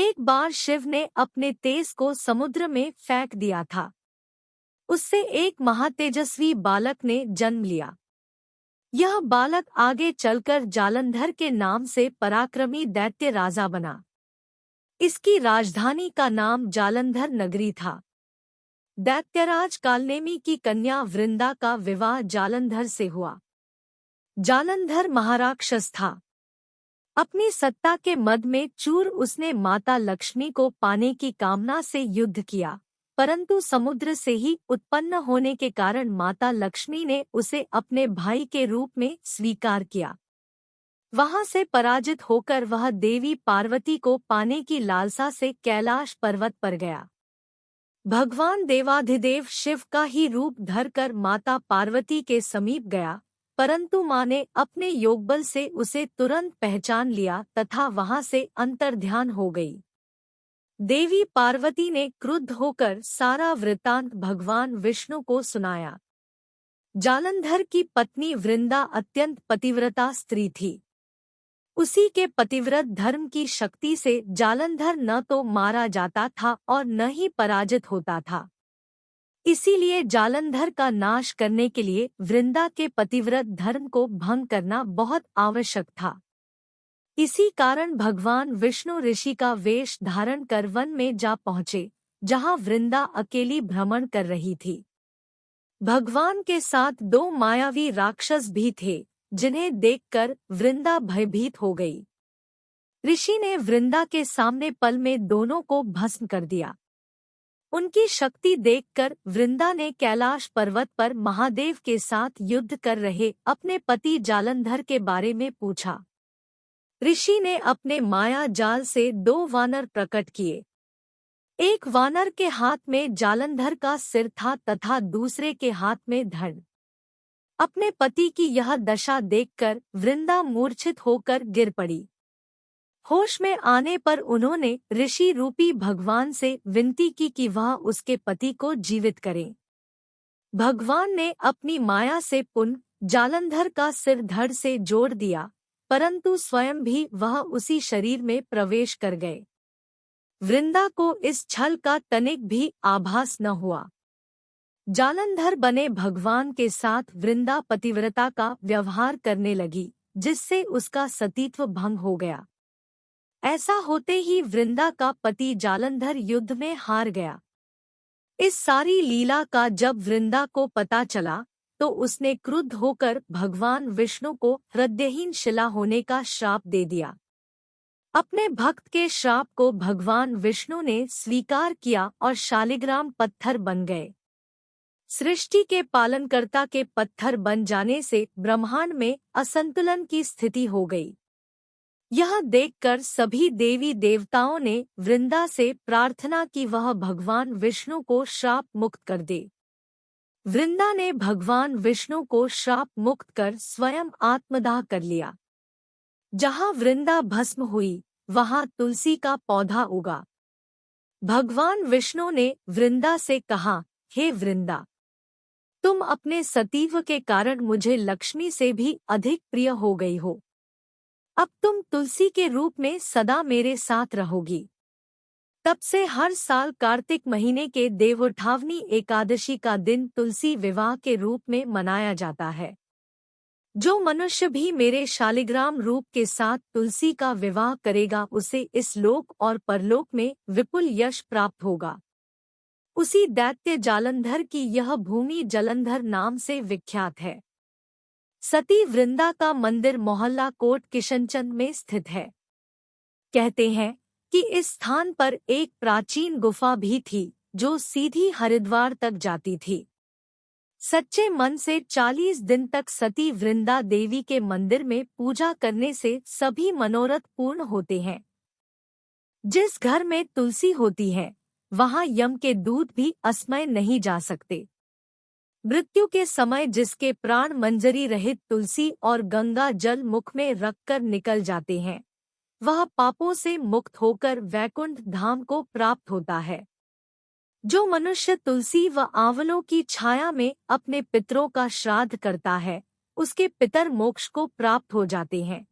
एक बार शिव ने अपने तेज को समुद्र में फेंक दिया था। उससे एक महातेजस्वी बालक ने जन्म लिया। यह बालक आगे चलकर जालंधर के नाम से पराक्रमी दैत्य राजा बना। इसकी राजधानी का नाम जालंधर नगरी था। दैत्यराज कालनेमी की कन्या वृंदा का विवाह जालंधर से हुआ। जालंधर महाराक्षस था। अपनी सत्ता के मद में चूर उसने माता लक्ष्मी को पाने की कामना से युद्ध किया, परंतु समुद्र से ही उत्पन्न होने के कारण माता लक्ष्मी ने उसे अपने भाई के रूप में स्वीकार किया। वहां से पराजित होकर वह देवी पार्वती को पाने की लालसा से कैलाश पर्वत पर गया। भगवान देवाधिदेव शिव का ही रूप धरकर माता पार्वती के समीप गया, परंतु मां ने अपने योगबल से उसे तुरंत पहचान लिया तथा वहां से अंतर्ध्यान हो गई। देवी पार्वती ने क्रुद्ध होकर सारा वृत्तांत भगवान विष्णु को सुनाया। जालंधर की पत्नी वृंदा अत्यंत पतिव्रता स्त्री थी। उसी के पतिव्रत धर्म की शक्ति से जालंधर न तो मारा जाता था और न ही पराजित होता था। इसीलिए जालंधर का नाश करने के लिए वृंदा के पतिव्रत धर्म को भंग करना बहुत आवश्यक था। इसी कारण भगवान विष्णु ऋषि का वेश धारण कर वन में जा पहुँचे, जहाँ वृंदा अकेली भ्रमण कर रही थी। भगवान के साथ दो मायावी राक्षस भी थे, जिन्हें देखकर वृंदा भयभीत हो गई। ऋषि ने वृंदा के सामने पल में दोनों को भस्म कर दिया। उनकी शक्ति देखकर वृंदा ने कैलाश पर्वत पर महादेव के साथ युद्ध कर रहे अपने पति जालंधर के बारे में पूछा। ऋषि ने अपने माया जाल से दो वानर प्रकट किए। एक वानर के हाथ में जालंधर का सिर था तथा दूसरे के हाथ में धड़। अपने पति की यह दशा देखकर वृंदा मूर्छित होकर गिर पड़ी। होश में आने पर उन्होंने ऋषि रूपी भगवान से विनती की कि वह उसके पति को जीवित करें। भगवान ने अपनी माया से पुनः जालंधर का सिर धड़ से जोड़ दिया, परंतु स्वयं भी वह उसी शरीर में प्रवेश कर गए। वृंदा को इस छल का तनिक भी आभास न हुआ। जालंधर बने भगवान के साथ वृंदा पतिव्रता का व्यवहार करने लगी, जिससे उसका सतीत्व भंग हो गया। ऐसा होते ही वृंदा का पति जालंधर युद्ध में हार गया। इस सारी लीला का जब वृंदा को पता चला, तो उसने क्रुद्ध होकर भगवान विष्णु को हृदयहीन शिला होने का श्राप दे दिया। अपने भक्त के श्राप को भगवान विष्णु ने स्वीकार किया और शालिग्राम पत्थर बन गए। सृष्टि के पालनकर्ता के पत्थर बन जाने से ब्रह्मांड में असंतुलन की स्थिति हो गई। यह देखकर सभी देवी देवताओं ने वृंदा से प्रार्थना की वह भगवान विष्णु को श्राप मुक्त कर दे। वृंदा ने भगवान विष्णु को श्राप मुक्त कर स्वयं आत्मदाह कर लिया। जहाँ वृंदा भस्म हुई, वहाँ तुलसी का पौधा उगा। भगवान विष्णु ने वृंदा से कहा, हे वृंदा, तुम अपने सतीत्व के कारण मुझे लक्ष्मी से भी अधिक प्रिय हो गई हो। अब तुम तुलसी के रूप में सदा मेरे साथ रहोगी। तब से हर साल कार्तिक महीने के देवोठावनी एकादशी का दिन तुलसी विवाह के रूप में मनाया जाता है। जो मनुष्य भी मेरे शालिग्राम रूप के साथ तुलसी का विवाह करेगा, उसे इस लोक और परलोक में विपुल यश प्राप्त होगा। उसी दैत्य जालंधर की यह भूमि जलंधर नाम से विख्यात है। सती वृंदा का मंदिर मोहल्ला कोट किशनचंद में स्थित है। कहते हैं कि इस स्थान पर एक प्राचीन गुफा भी थी, जो सीधी हरिद्वार तक जाती थी। सच्चे मन से 40 दिन तक सती वृंदा देवी के मंदिर में पूजा करने से सभी मनोरथ पूर्ण होते हैं। जिस घर में तुलसी होती है, वहां यम के दूत भी अस्मय नहीं जा सकते। मृत्यु के समय जिसके प्राण मंजरी रहित तुलसी और गंगा जल मुख में रखकर निकल जाते हैं, वह पापों से मुक्त होकर वैकुंठ धाम को प्राप्त होता है। जो मनुष्य तुलसी व आंवलों की छाया में अपने पितरों का श्राद्ध करता है, उसके पितर मोक्ष को प्राप्त हो जाते हैं।